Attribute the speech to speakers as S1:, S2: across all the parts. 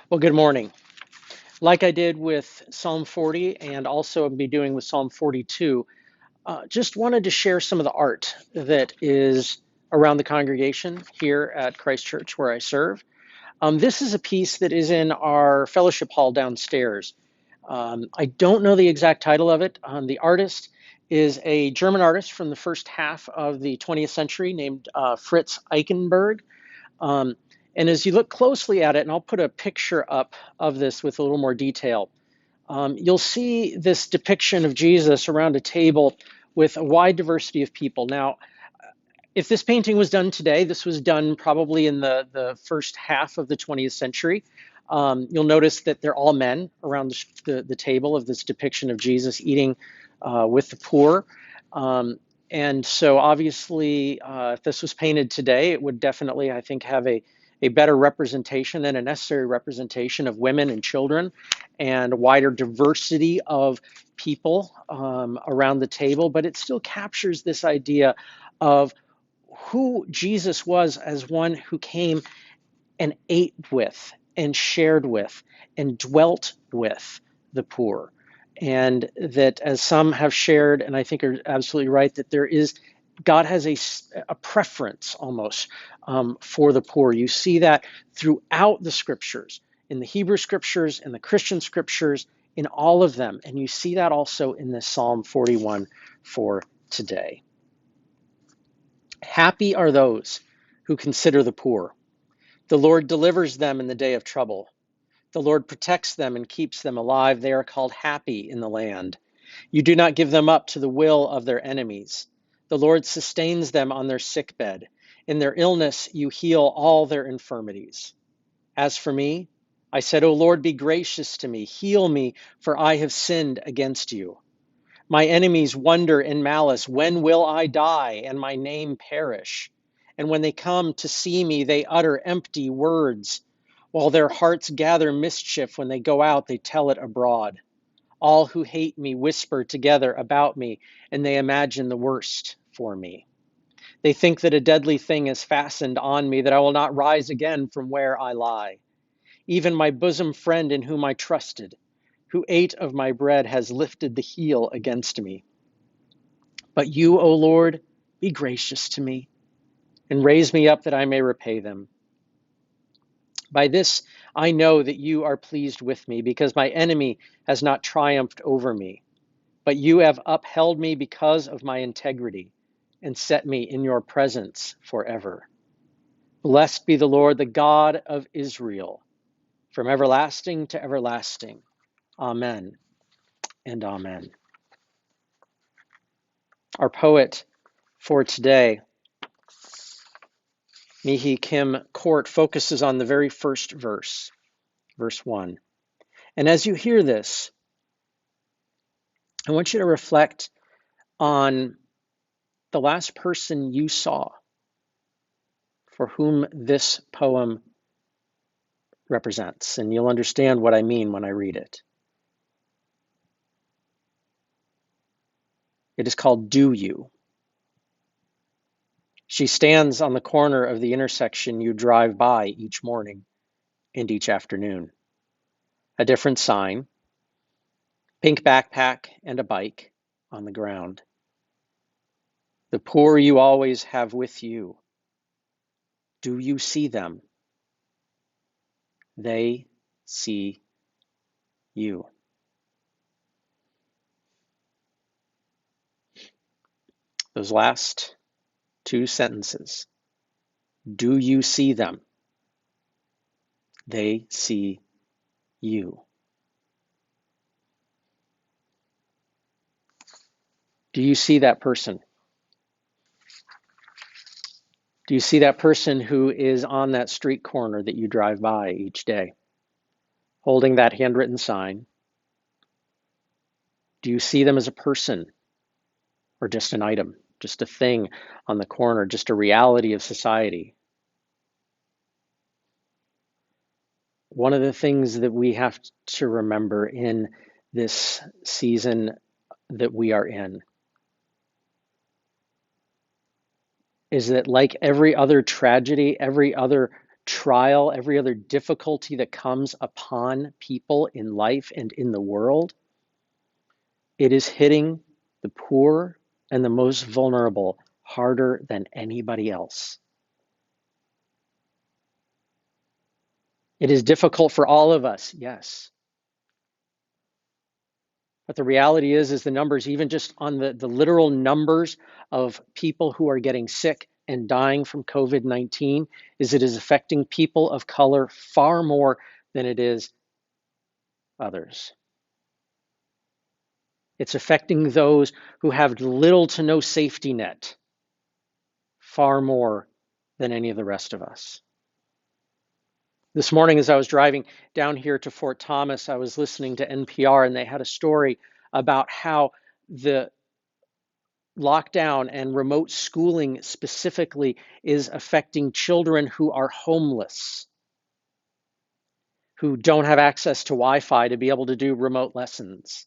S1: Well, good morning. Like I did with Psalm 40 and also I'll be doing with Psalm 42, just wanted to share some of the art that is around the congregation here at Christ Church where I serve. This is a piece that is in our fellowship hall downstairs. I don't know the exact title of it. The artist is a German artist from the first half of the 20th century named Fritz Eichenberg. Um, and as you look closely at it, and I'll put a picture up of this with a little more detail, you'll see this depiction of Jesus around a table with a wide diversity of people. Now, if this painting was done today, this was done probably in the first half of the 20th century. You'll notice that they're all men around the table of this depiction of Jesus eating with the poor. And so obviously, if this was painted today, it would definitely, I think, have a better representation and a necessary representation of women and children and a wider diversity of people around the table. But it still captures this idea of who Jesus was as one who came and ate with and shared with and dwelt with the poor. And that, as some have shared, and I think are absolutely right, that there is, God has a preference almost for the poor. You see that throughout the scriptures, in the Hebrew scriptures, in the Christian scriptures, in all of them. And you see that also in this Psalm 41 for today. Happy are those who consider the poor. The Lord delivers them in the day of trouble. The Lord protects them and keeps them alive. They are called happy in the land. You do not give them up to the will of their enemies. The Lord sustains them on their sick bed. In their illness, you heal all their infirmities. As for me, I said, O Lord, be gracious to me. Heal me, for I have sinned against you. My enemies wonder in malice, when will I die and my name perish? And when they come to see me, they utter empty words. While their hearts gather mischief, when they go out, they tell it abroad. All who hate me whisper together about me, and they imagine the worst for me. They think that a deadly thing is fastened on me, that I will not rise again from where I lie. Even my bosom friend in whom I trusted, who ate of my bread, has lifted the heel against me. But you, O Lord, be gracious to me and raise me up that I may repay them. By this I know that you are pleased with me, because my enemy has not triumphed over me. But you have upheld me because of my integrity and set me in your presence forever. Blessed be the Lord, the God of Israel, from everlasting to everlasting. Amen and amen. Our poet for today, Mihi Kim Court, focuses on the very first verse, verse 1. And as you hear this, I want you to reflect on the last person you saw for whom this poem represents, and you'll understand what I mean when I read it. It is called Do You. She stands on the corner of the intersection you drive by each morning and each afternoon. A different sign, pink backpack and a bike on the ground. The poor you always have with you. Do you see them? They see you. Those last two sentences. Do you see them? They see you. Do you see that person? Do you see that person who is on that street corner that you drive by each day, holding that handwritten sign? Do you see them as a person or just an item, just a thing on the corner, just a reality of society? One of the things that we have to remember in this season that we are in is that, like every other tragedy, every other trial, every other difficulty that comes upon people in life and in the world, it is hitting the poor and the most vulnerable harder than anybody else. It is difficult for all of us, yes. But the reality is the numbers, even just on the literal numbers of people who are getting sick and dying from COVID-19, is it is affecting people of color far more than it is others. It's affecting those who have little to no safety net far more than any of the rest of us. This morning, as I was driving down here to Fort Thomas, I was listening to NPR, and they had a story about how the lockdown and remote schooling specifically is affecting children who are homeless, who don't have access to Wi-Fi to be able to do remote lessons,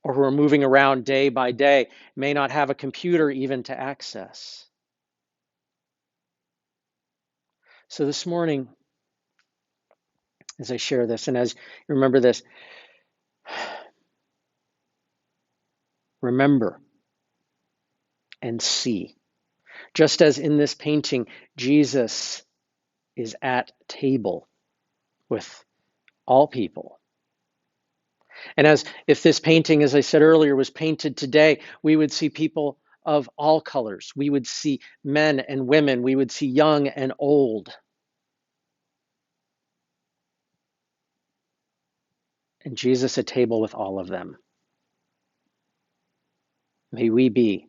S1: or who are moving around day by day, may not have a computer even to access. So this morning, as I share this, and as you remember this, remember and see. Just as in this painting, Jesus is at table with all people. And as if this painting, as I said earlier, was painted today, we would see people of all colors. We would see men and women. We would see young and old. And Jesus at table with all of them. May we be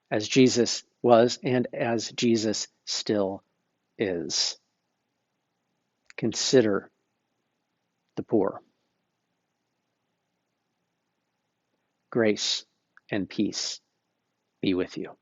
S1: as Jesus was and as Jesus still is. Consider the poor. Grace and peace be with you.